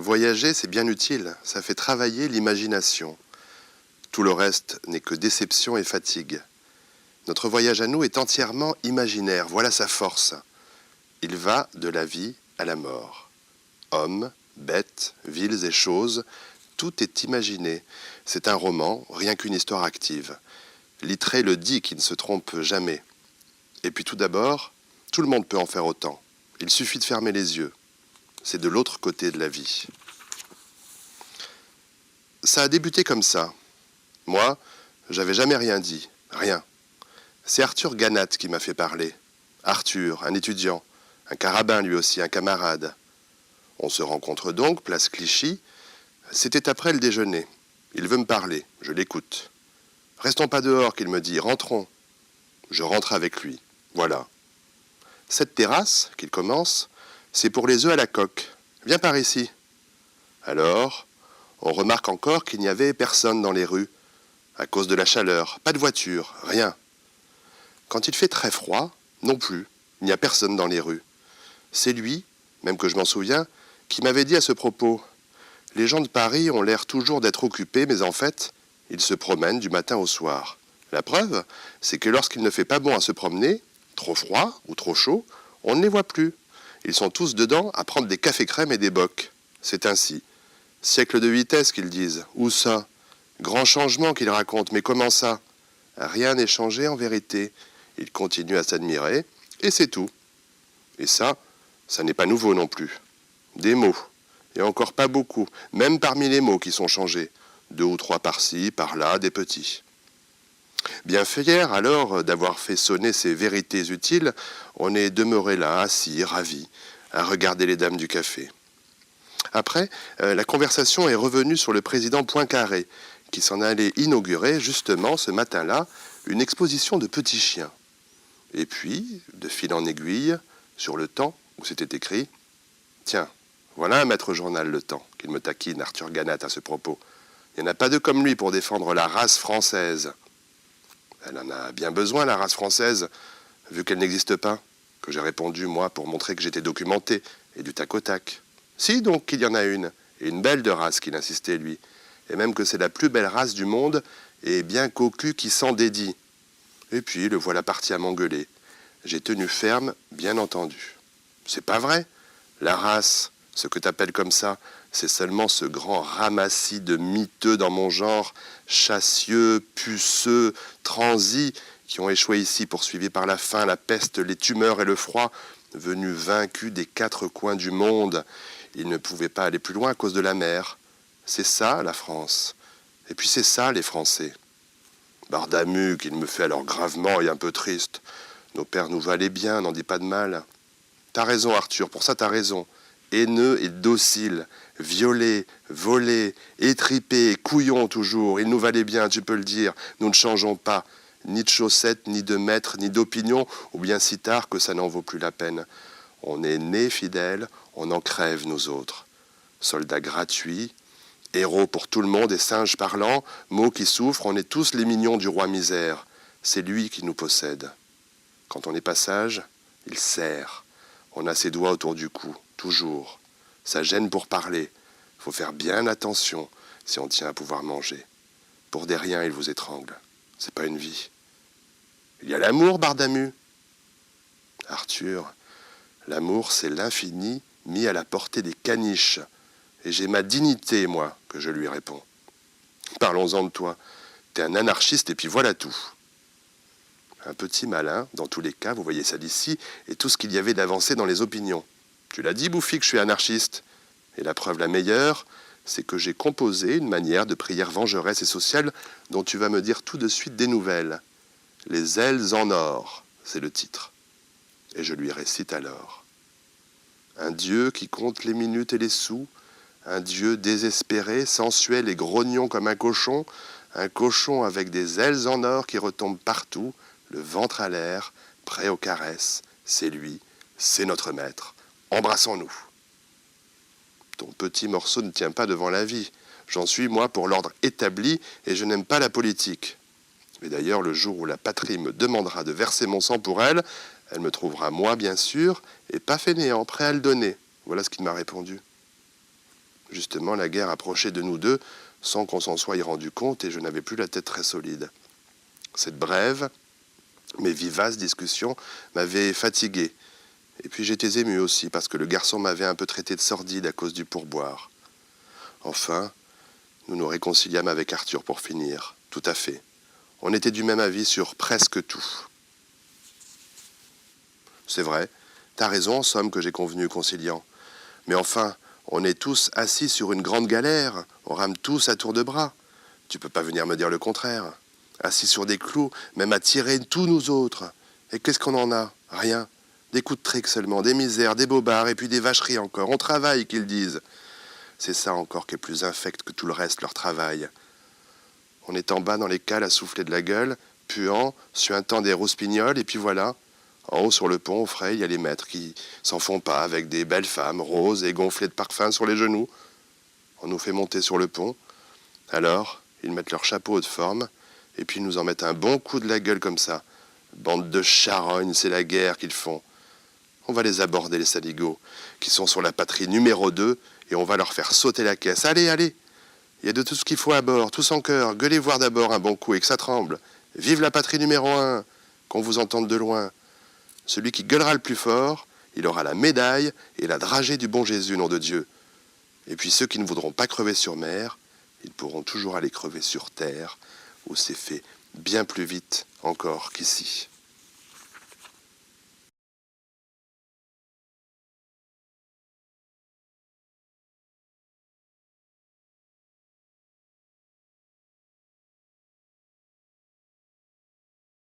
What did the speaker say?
Voyager, c'est bien utile, ça fait travailler l'imagination. Tout le reste n'est que déception et fatigue. Notre voyage à nous est entièrement imaginaire, voilà sa force. Il va de la vie à la mort. Hommes, bêtes, villes et choses, tout est imaginé. C'est un roman, rien qu'une histoire active. Littré le dit qui ne se trompe jamais. Et puis tout d'abord, tout le monde peut en faire autant. Il suffit de fermer les yeux. C'est de l'autre côté de la vie. Ça a débuté comme ça. Moi, j'avais jamais rien dit, rien. C'est Arthur Ganat qui m'a fait parler. Arthur, un étudiant, un carabin lui aussi, un camarade. On se rencontre donc, place Clichy. C'était après le déjeuner. Il veut me parler, je l'écoute. Restons pas dehors, qu'il me dit, rentrons. Je rentre avec lui, voilà. Cette terrasse, qu'il commence, c'est pour les œufs à la coque. Viens par ici. Alors, on remarque encore qu'il n'y avait personne dans les rues, à cause de la chaleur, pas de voiture, rien. Quand il fait très froid, non plus, il n'y a personne dans les rues. C'est lui, même que je m'en souviens, qui m'avait dit à ce propos « Les gens de Paris ont l'air toujours d'être occupés, mais en fait, ils se promènent du matin au soir. La preuve, c'est que lorsqu'il ne fait pas bon à se promener, trop froid ou trop chaud, on ne les voit plus. Ils sont tous dedans à prendre des cafés crèmes et des bocs. C'est ainsi. Siècle de vitesse, qu'ils disent. Où ça? Grand changement qu'ils racontent, mais comment ça? Rien n'est changé en vérité. Ils continuent à s'admirer, et c'est tout. Et ça n'est pas nouveau non plus. Des mots, et encore pas beaucoup, même parmi les mots qui sont changés. 2 ou 3 par-ci, par-là, des petits. Bien fier alors d'avoir fait sonner ces vérités utiles, on est demeuré là, assis, ravis, à regarder les dames du café. Après, la conversation est revenue sur le président Poincaré, qui s'en allait inaugurer justement ce matin-là une exposition de petits chiens. Et puis, de fil en aiguille, sur le Temps, où c'était écrit « Tiens, voilà un maître journal, le Temps », qu'il me taquine Arthur Ganat à ce propos. Il n'y en a pas deux comme lui pour défendre la race française. Elle en a bien besoin, la race française, vu qu'elle n'existe pas, que j'ai répondu, moi, pour montrer que j'étais documenté, et du tac au tac. Si, donc, qu'il y en a une, et une belle de race, qu'il insistait, lui, et même que c'est la plus belle race du monde, et bien cocu qui s'en dédie. Et puis, le voilà parti à m'engueuler. J'ai tenu ferme, bien entendu. C'est pas vrai. La race, ce que t'appelles comme ça, c'est seulement ce grand ramassis de miteux dans mon genre, chassieux, puceux, transis, qui ont échoué ici poursuivis par la faim, la peste, les tumeurs et le froid, venus vaincus des 4 coins du monde. Ils ne pouvaient pas aller plus loin à cause de la mer. C'est ça, la France. Et puis c'est ça, les Français. Bardamu, qu'il me fait alors gravement et un peu triste. Nos pères nous valaient bien, n'en dis pas de mal. T'as raison, Arthur, pour ça t'as raison. Haineux et docile, violés, volés, étripés, couillons toujours. Ils nous valaient bien, tu peux le dire. Nous ne changeons pas, ni de chaussettes, ni de maîtres, ni d'opinion, ou bien si tard que ça n'en vaut plus la peine. On est nés fidèles, on en crève, nous autres. Soldats gratuits, héros pour tout le monde et singes parlants, mots qui souffrent, on est tous les mignons du roi misère. C'est lui qui nous possède. Quand on est pas sage, il serre. On a ses doigts autour du cou, toujours. Ça gêne pour parler. Faut faire bien attention si on tient à pouvoir manger. Pour des riens, il vous étrangle. C'est pas une vie. Il y a l'amour, Bardamu. Arthur, l'amour, c'est l'infini mis à la portée des caniches. Et j'ai ma dignité, moi, que je lui réponds. Parlons-en de toi. T'es un anarchiste et puis voilà tout. Un petit malin, dans tous les cas, vous voyez ça d'ici, et tout ce qu'il y avait d'avancé dans les opinions. Tu l'as dit, Bouffi, que je suis anarchiste. Et la preuve la meilleure, c'est que j'ai composé une manière de prière vengeresse et sociale dont tu vas me dire tout de suite des nouvelles. Les ailes en or, c'est le titre. Et je lui récite alors. Un Dieu qui compte les minutes et les sous, un Dieu désespéré, sensuel et grognon comme un cochon avec des ailes en or qui retombent partout, le ventre à l'air, prêt aux caresses. C'est lui, c'est notre maître. Embrassons-nous. Ton petit morceau ne tient pas devant la vie. J'en suis, moi, pour l'ordre établi, et je n'aime pas la politique. Mais d'ailleurs, le jour où la patrie me demandera de verser mon sang pour elle, elle me trouvera, moi, bien sûr, et pas fainéant, prêt à le donner. Voilà ce qu'il m'a répondu. Justement, la guerre approchait de nous deux sans qu'on s'en soit rendu compte et je n'avais plus la tête très solide. Cette brève, mais vivace discussion m'avait fatigué. Et puis j'étais ému aussi parce que le garçon m'avait un peu traité de sordide à cause du pourboire. Enfin, nous nous réconciliâmes avec Arthur pour finir, tout à fait. On était du même avis sur presque tout. C'est vrai, t'as raison en somme que j'ai convenu conciliant. Mais enfin, on est tous assis sur une grande galère, on rame tous à tour de bras. Tu peux pas venir me dire le contraire. Assis sur des clous, même à tirer tous nous autres. Et qu'est-ce qu'on en a? Rien. Des coups de trique seulement, des misères, des bobards, et puis des vacheries encore. On travaille, qu'ils disent. C'est ça encore qui est plus infect que tout le reste, leur travail. On est en bas dans les cales à souffler de la gueule, puant, suintant des rouspignoles, et puis voilà. En haut sur le pont, au frais, il y a les maîtres qui s'en font pas avec des belles femmes roses et gonflées de parfums sur les genoux. On nous fait monter sur le pont. Alors, ils mettent leur chapeau de forme, et puis ils nous en mettent un bon coup de la gueule comme ça. Bande de charognes, c'est la guerre qu'ils font. On va les aborder, les saligots, qui sont sur la patrie numéro 2, et on va leur faire sauter la caisse. Allez, allez! Il y a de tout ce qu'il faut à bord, tous en cœur. Gueulez voir d'abord un bon coup et que ça tremble. Vive la patrie numéro 1, qu'on vous entende de loin. Celui qui gueulera le plus fort, il aura la médaille et la dragée du bon Jésus, nom de Dieu. Et puis ceux qui ne voudront pas crever sur mer, ils pourront toujours aller crever sur terre, où c'est fait bien plus vite encore qu'ici.